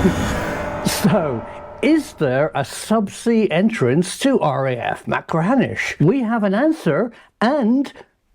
So, is there a subsea entrance to RAF Machrihanish? We have an answer, and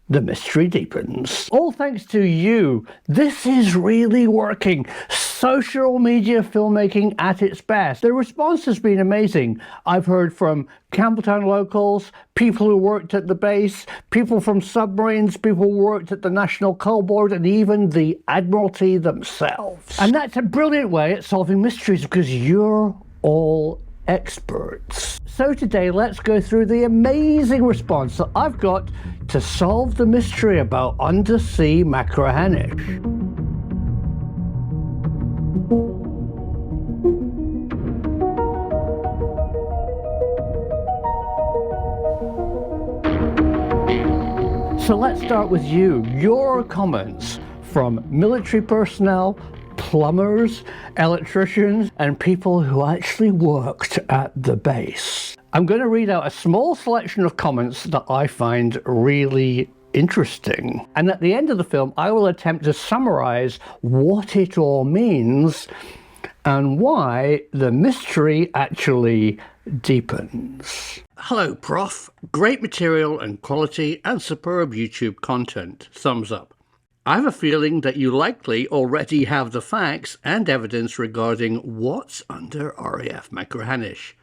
the mystery deepens. All thanks to you. This is really working. Social media filmmaking at its best. The response has been amazing. I've heard from Campbelltown locals, people who worked at the base, people from submarines, people who worked at the National Coal Board, and even the Admiralty themselves. And that's a brilliant way at solving mysteries, because you're all experts. So today, let's go through the amazing response that I've got to solve the mystery about undersea Machrihanish. So let's start with you. Your comments from military personnel, plumbers, electricians, and people who actually worked at the base. I'm going to read out a small selection of comments that I find really interesting. And at the end of the film, I will attempt to summarize what it all means and why the mystery actually deepens. Hello, Prof. Great material and quality and superb YouTube content. Thumbs up. I have a feeling that you likely already have the facts and evidence regarding what's under RAF Machrihanish.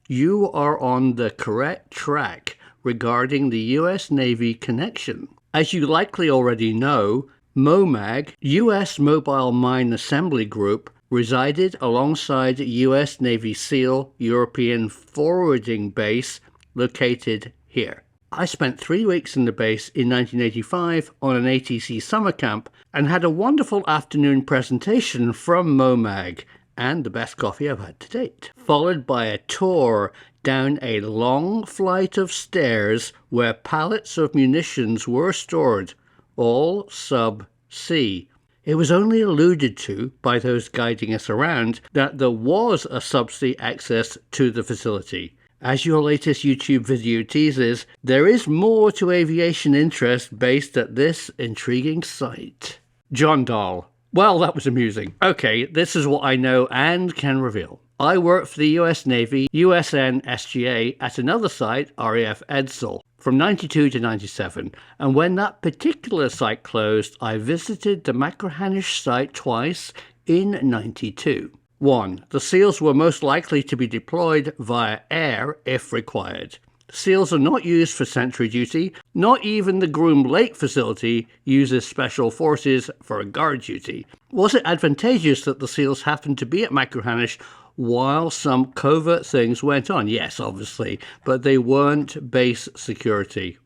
You are on the correct track regarding the US Navy connection. As you likely already know, MOMAG, US Mobile Mine Assembly Group, resided alongside US Navy SEAL European Forwarding Base located here. I spent 3 weeks in the base in 1985 on an ATC summer camp and had a wonderful afternoon presentation from MOMAG and the best coffee I've had to date, followed by a tour down a long flight of stairs where pallets of munitions were stored, all sub-sea. It was only alluded to by those guiding us around that there was a subsea access to the facility. As your latest YouTube video teases, there is more to aviation interest based at this intriguing site. John Dahl. Well, that was amusing. Okay, this is what I know and can reveal. I worked for the US Navy, USN SGA, at another site, RAF Edsall, from 92 to 97, and when that particular site closed, I visited the Machrihanish site twice in 92. 1. The SEALs were most likely to be deployed via air if required. SEALs are not used for sentry duty. Not even the Groom Lake facility uses special forces for guard duty. Was it advantageous that the SEALs happened to be at Machrihanish while some covert things went on? Yes, obviously, but they weren't base security.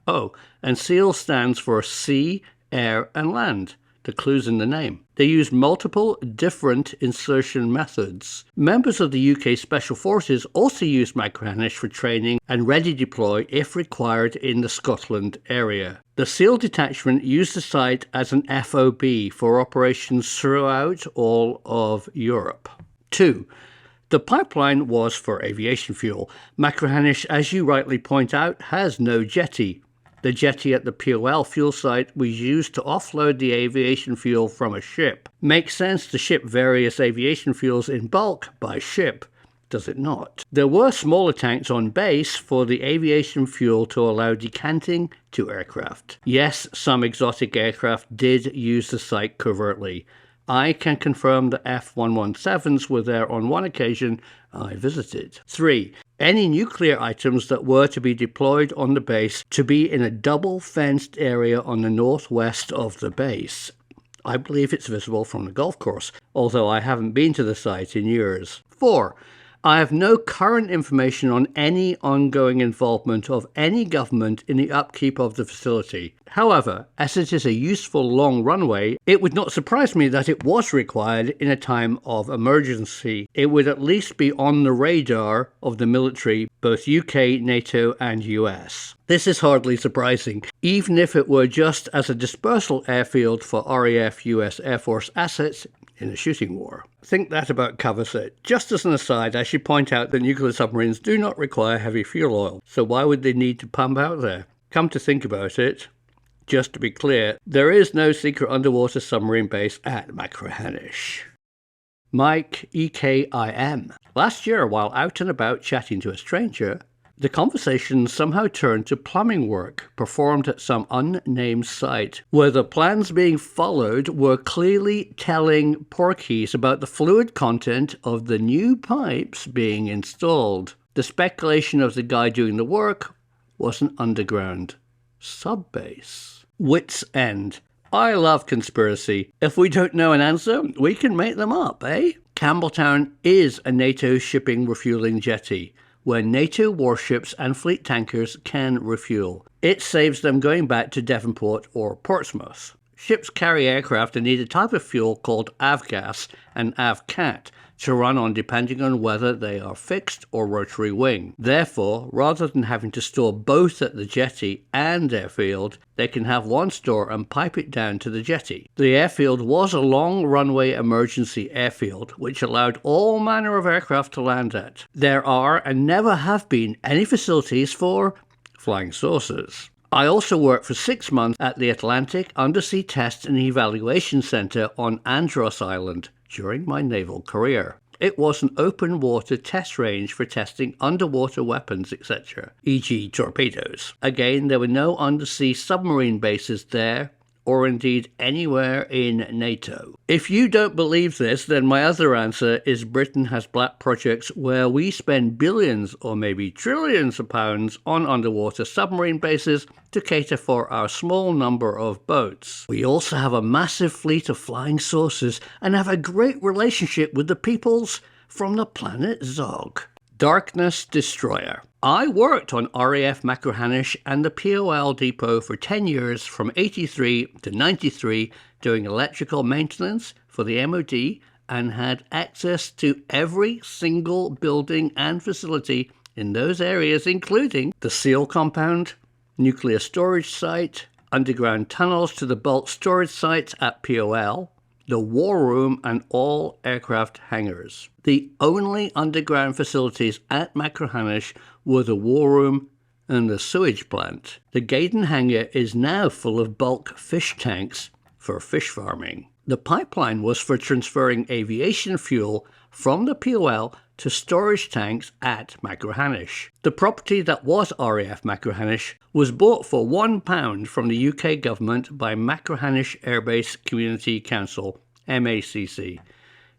Oh, and SEAL stands for Sea, Air and Land. The clue's in the name. They use multiple different insertion methods. Members of the UK Special Forces also use Machrihanish for training and ready deploy if required in the Scotland area. The SEAL detachment used the site as an FOB for operations throughout all of Europe. 2. The pipeline was for aviation fuel. Machrihanish, as you rightly point out, has no jetty. The jetty at the POL fuel site was used to offload the aviation fuel from a ship. Makes sense to ship various aviation fuels in bulk by ship, does it not? There were smaller tanks on base for the aviation fuel to allow decanting to aircraft. Yes, some exotic aircraft did use the site covertly. I can confirm the F-117s were there on one occasion I visited. 3. Any nuclear items that were to be deployed on the base to be in a double-fenced area on the northwest of the base. I believe it's visible from the golf course, although I haven't been to the site in years. 4. I have no current information on any ongoing involvement of any government in the upkeep of the facility. However, as it is a useful long runway, it would not surprise me that it was required in a time of emergency. It would at least be on the radar of the military, both UK, NATO and US. This is hardly surprising, even if it were just as a dispersal airfield for RAF US Air Force assets in a shooting war. I think that about covers it. Just as an aside, I should point out that nuclear submarines do not require heavy fuel oil, so why would they need to pump out there? Come to think about it, just to be clear, there is no secret underwater submarine base at Machrihanish. Mike, EKIM. Last year, while out and about chatting to a stranger, the conversation somehow turned to plumbing work performed at some unnamed site, where the plans being followed were clearly telling porkies about the fluid content of the new pipes being installed. The speculation of the guy doing the work was an underground subbase. Wit's end. I love conspiracy. If we don't know an answer, we can make them up, eh? Campbelltown is a NATO shipping refueling jetty, where NATO warships and fleet tankers can refuel. It saves them going back to Devonport or Portsmouth. Ships carry aircraft and need a type of fuel called avgas and avcat to run on depending on whether they are fixed or rotary wing. Therefore, rather than having to store both at the jetty and airfield, they can have one store and pipe it down to the jetty. The airfield was a long runway emergency airfield which allowed all manner of aircraft to land at. There are and never have been any facilities for flying saucers. I also worked for 6 months at the Atlantic Undersea Test and Evaluation Centre on Andros Island during my naval career. It was an open water test range for testing underwater weapons, etc., e.g. torpedoes. Again, there were no undersea submarine bases there, or indeed anywhere in NATO. If you don't believe this, then my other answer is Britain has black projects where we spend billions or maybe trillions of pounds on underwater submarine bases to cater for our small number of boats. We also have a massive fleet of flying saucers and have a great relationship with the peoples from the planet Zog. Darkness Destroyer. I worked on RAF Machrihanish and the POL depot for 10 years from 83 to 93 doing electrical maintenance for the MOD and had access to every single building and facility in those areas, including the SEAL compound, nuclear storage site, underground tunnels to the bulk storage sites at POL, the war room and all aircraft hangars. The only underground facilities at Machrihanish were the war room and the sewage plant. The Gaydon hangar is now full of bulk fish tanks for fish farming. The pipeline was for transferring aviation fuel from the POL to storage tanks at Machrihanish. The property that was RAF Machrihanish was bought for £1 from the UK government by Machrihanish Airbase Community Council, MACC.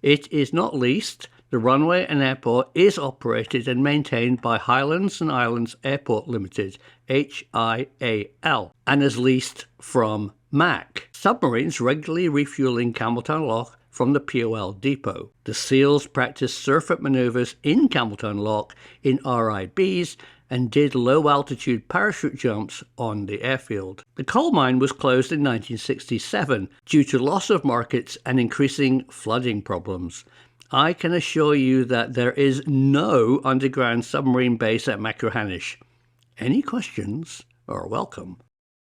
It is not leased. The runway and airport is operated and maintained by Highlands and Islands Airport Limited, HIAL, and is leased from MAC. Submarines regularly refueling Campbelltown Lock from the POL depot. The SEALs practiced surf manoeuvres in Campbelltown Lock in RIBs and did low-altitude parachute jumps on the airfield. The coal mine was closed in 1967 due to loss of markets and increasing flooding problems. I can assure you that there is no underground submarine base at Machrihanish. Any questions are welcome.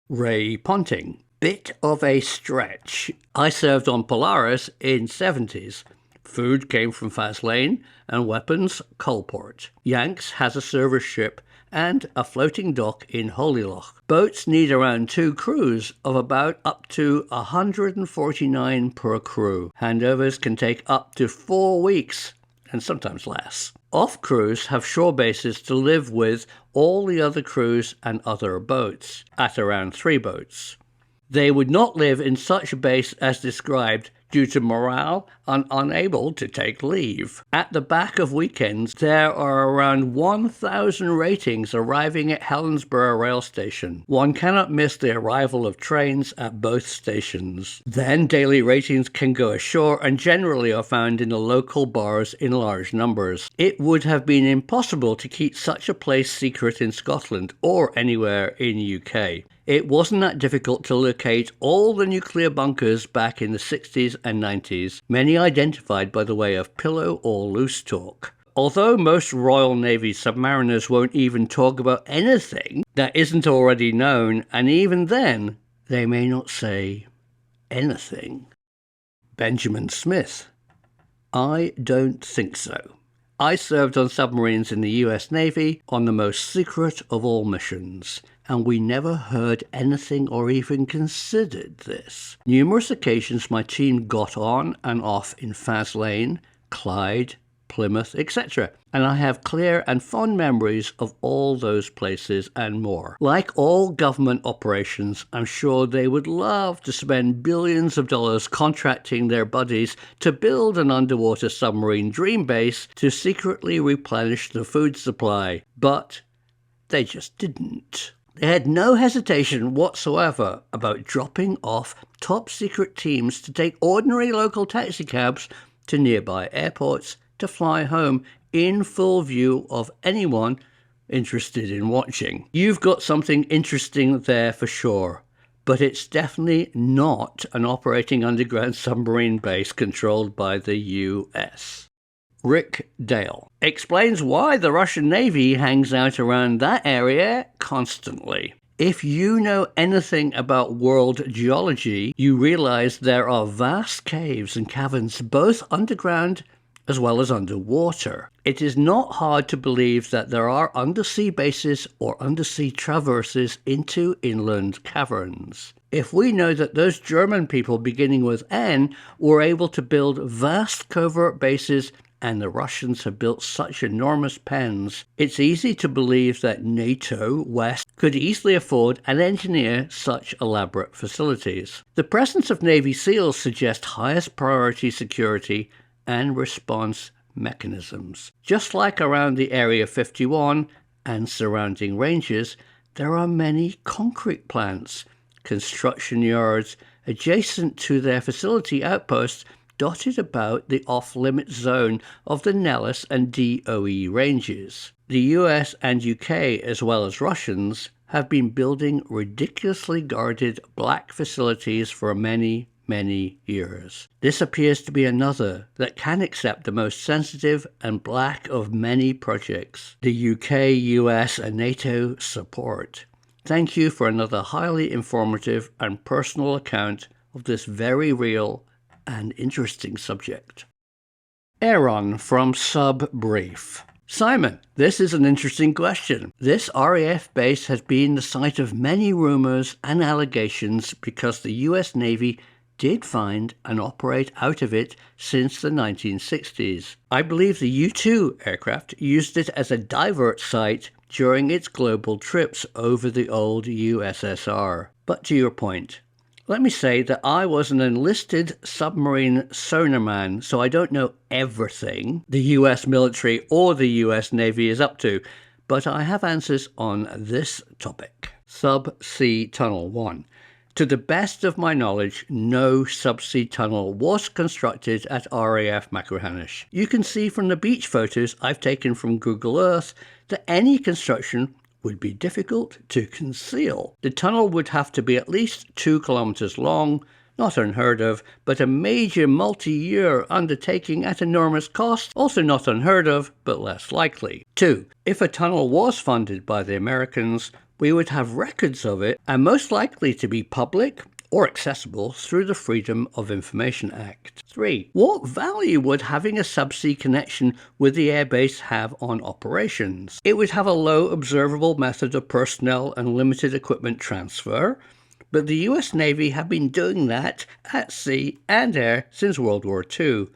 Ray Ponting. Bit of a stretch. I served on Polaris in 70s. Food came from Faslane and weapons Coalport. Yanks has a service ship and a floating dock in Holyloch. Boats need around 2 crews of about up to 149 per crew. Handovers can take up to 4 weeks and sometimes less. Off crews have shore bases to live with all the other crews and other boats, at around 3 boats. They would not live in such a base as described due to morale and unable to take leave. At the back of weekends, there are around 1,000 ratings arriving at Helensburgh rail station. One cannot miss the arrival of trains at both stations. Then daily ratings can go ashore and generally are found in the local bars in large numbers. It would have been impossible to keep such a place secret in Scotland or anywhere in UK. It wasn't that difficult to locate all the nuclear bunkers back in the 60s and 90s, many identified by the way of pillow or loose talk. Although most Royal Navy submariners won't even talk about anything that isn't already known, and even then, they may not say anything. Benjamin Smith. I don't think so. I served on submarines in the US Navy on the most secret of all missions, and we never heard anything or even considered this. Numerous occasions my team got on and off in Faslane, Clyde, Plymouth, etc. And I have clear and fond memories of all those places and more. Like all government operations, I'm sure they would love to spend billions of dollars contracting their buddies to build an underwater submarine dream base to secretly replenish the food supply. But they just didn't. They had no hesitation whatsoever about dropping off top secret teams to take ordinary local taxicabs to nearby airports to fly home in full view of anyone interested in watching. You've got something interesting there for sure, but it's definitely not an operating underground submarine base controlled by the US. Rick Dale explains why the Russian Navy hangs out around that area constantly. If you know anything about world geology, you realize there are vast caves and caverns both underground as well as underwater. It is not hard to believe that there are undersea bases or undersea traverses into inland caverns. If we know that those German people beginning with N were able to build vast covert bases and the Russians have built such enormous pens, it's easy to believe that NATO West could easily afford and engineer such elaborate facilities. The presence of Navy SEALs suggests highest priority security and response mechanisms. Just like around the Area 51 and surrounding ranges, there are many concrete plants, construction yards adjacent to their facility outposts dotted about the off-limit zone of the Nellis and DOE ranges. The US and UK, as well as Russians, have been building ridiculously guarded black facilities for many years. This appears to be another that can accept the most sensitive and black of many projects the UK, US and NATO support. Thank you for another highly informative and personal account of this very real and interesting subject. Aaron from SubBrief. Simon, this is an interesting question. This RAF base has been the site of many rumors and allegations because the US Navy did find and operate out of it since the 1960s. I believe the U-2 aircraft used it as a divert site during its global trips over the old USSR. But to your point, let me say that I was an enlisted submarine sonarman, so I don't know everything the US military or the US Navy is up to, but I have answers on this topic. Subsea Tunnel 1. To the best of my knowledge, no subsea tunnel was constructed at RAF Machrihanish. You can see from the beach photos I've taken from Google Earth that any construction would be difficult to conceal. The tunnel would have to be at least 2 kilometers long, not unheard of, but a major multi-year undertaking at enormous cost, also not unheard of, but less likely. 2. If a tunnel was funded by the Americans, we would have records of it and most likely to be public or accessible through the Freedom of Information Act. 3. What value would having a subsea connection with the airbase have on operations? It would have a low observable method of personnel and limited equipment transfer, but the US Navy have been doing that at sea and air since World War II.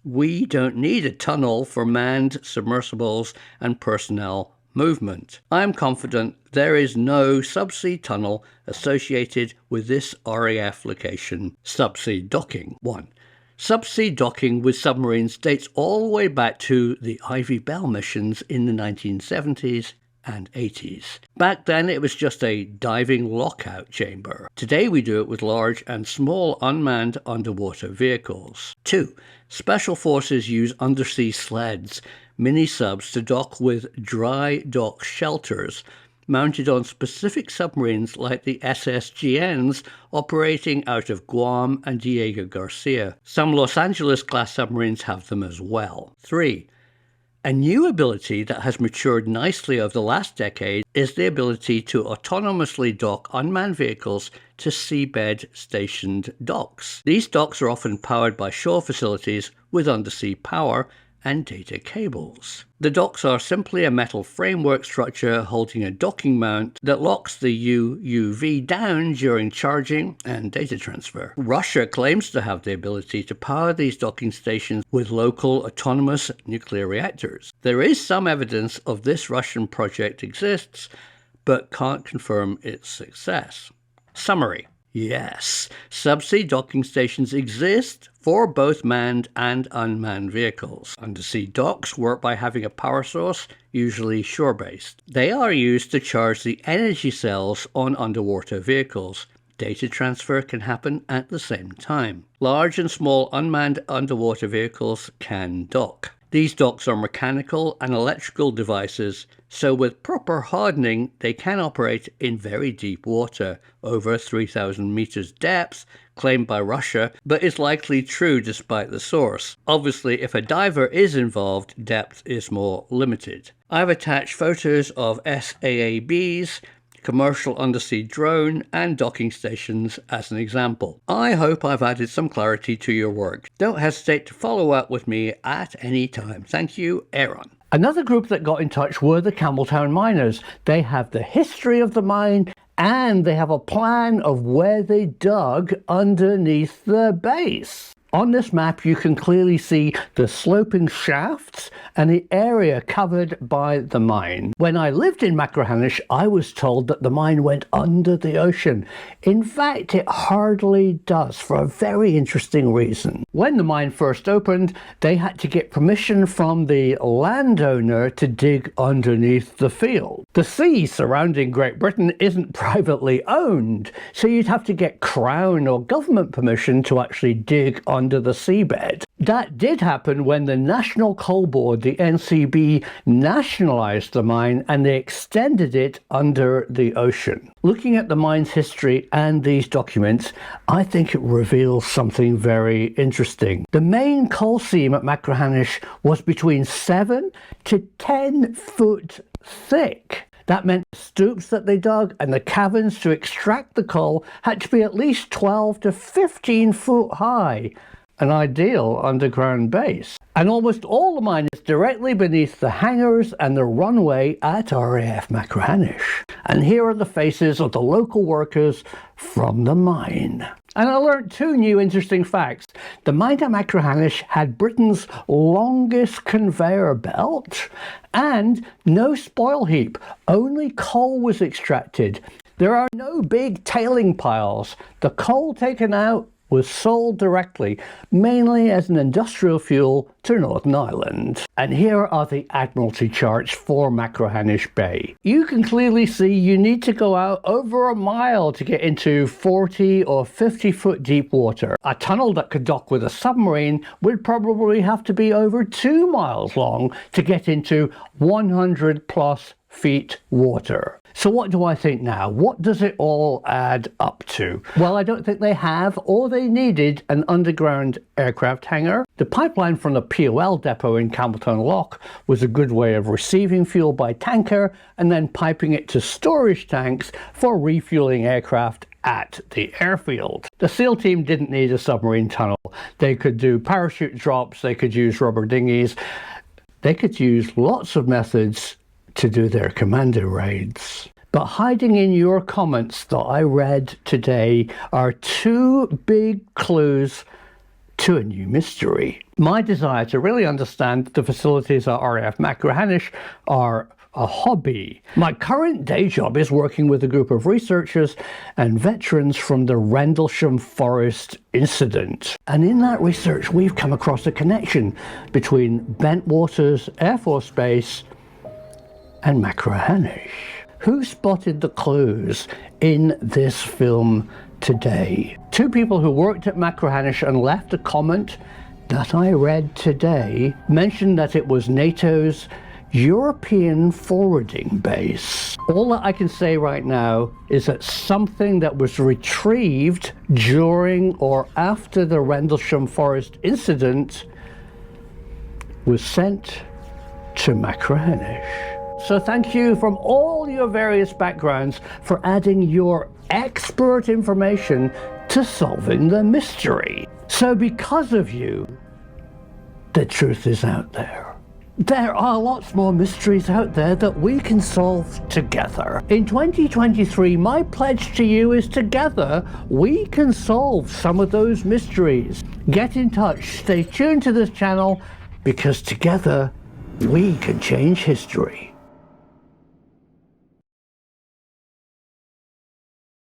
We don't need a tunnel for manned submersibles and personnel movement. I am confident there is no subsea tunnel associated with this RAF location. Subsea docking. 1. Subsea docking with submarines dates all the way back to the Ivy Bell missions in the 1970s and 80s. Back then it was just a diving lockout chamber. Today we do it with large and small unmanned underwater vehicles. 2. Special forces use undersea sleds, mini-subs, to dock with dry dock shelters mounted on specific submarines like the SSGNs operating out of Guam and Diego Garcia. Some Los Angeles-class submarines have them as well. 3. A new ability that has matured nicely over the last decade is the ability to autonomously dock unmanned vehicles to seabed-stationed docks. These docks are often powered by shore facilities with undersea power and data cables. The docks are simply a metal framework structure holding a docking mount that locks the UUV down during charging and data transfer. Russia claims to have the ability to power these docking stations with local autonomous nuclear reactors. There is some evidence of this Russian project exists, but can't confirm its success. Summary. Yes, subsea docking stations exist for both manned and unmanned vehicles. Undersea docks work by having a power source, usually shore-based. They are used to charge the energy cells on underwater vehicles. Data transfer can happen at the same time. Large and small unmanned underwater vehicles can dock. These docks are mechanical and electrical devices, so with proper hardening, they can operate in very deep water, over 3,000 meters depth, claimed by Russia, but is likely true despite the source. Obviously, if a diver is involved, depth is more limited. I've attached photos of SAABs, commercial undersea drone and docking stations as an example. I hope I've added some clarity to your work. Don't hesitate to follow up with me at any time. Thank you, Aaron. Another group that got in touch were the Campbelltown miners. They have the history of the mine and they have a plan of where they dug underneath the base. On this map, you can clearly see the sloping shafts and the area covered by the mine. When I lived in Machrihanish, I was told that the mine went under the ocean. In fact, it hardly does, for a very interesting reason. When the mine first opened, they had to get permission from the landowner to dig underneath the field. The sea surrounding Great Britain isn't privately owned, so you'd have to get Crown or government permission to actually dig under the seabed. That did happen when the National Coal Board, the NCB, nationalised the mine and they extended it under the ocean. Looking at the mine's history and these documents, I think it reveals something very interesting. The main coal seam at Machrihanish was between 7 to 10 foot thick. That meant the stoops that they dug and the caverns to extract the coal had to be at least 12 to 15 foot high. An ideal underground base. And almost all the mine is directly beneath the hangars and the runway at RAF Machrihanish. And here are the faces of the local workers from the mine. And I learned 2 new interesting facts. The mine at Machrihanish had Britain's longest conveyor belt and no spoil heap. Only coal was extracted. There are no big tailing piles. The coal taken out was sold directly, mainly as an industrial fuel to Northern Ireland. And here are the Admiralty charts for Machrihanish Bay. You can clearly see you need to go out over a mile to get into 40 or 50 foot deep water. A tunnel that could dock with a submarine would probably have to be over 2 miles long to get into 100 plus feet water. So what do I think now? What does it all add up to? Well, I don't think they have or they needed an underground aircraft hangar. The pipeline from the POL depot in Campbelltown Lock was a good way of receiving fuel by tanker and then piping it to storage tanks for refueling aircraft at the airfield. The SEAL team didn't need a submarine tunnel. They could do parachute drops, they could use rubber dinghies, they could use lots of methods to do their commando raids. But hiding in your comments that I read today are 2 big clues to a new mystery. My desire to really understand the facilities at RAF Machrihanish are a hobby. My current day job is working with a group of researchers and veterans from the Rendlesham Forest Incident. And in that research, we've come across a connection between Bentwaters Air Force Base and Machrihanish. Who spotted the clues in this film today? 2 people who worked at Machrihanish and left a comment that I read today mentioned that it was NATO's European forwarding base. All that I can say right now is that something that was retrieved during or after the Rendlesham Forest Incident was sent to Machrihanish. So thank you from all your various backgrounds for adding your expert information to solving the mystery. So because of you, the truth is out there. There are lots more mysteries out there that we can solve together. In 2023, my pledge to you is together we can solve some of those mysteries. Get in touch, stay tuned to this channel, because together we can change history.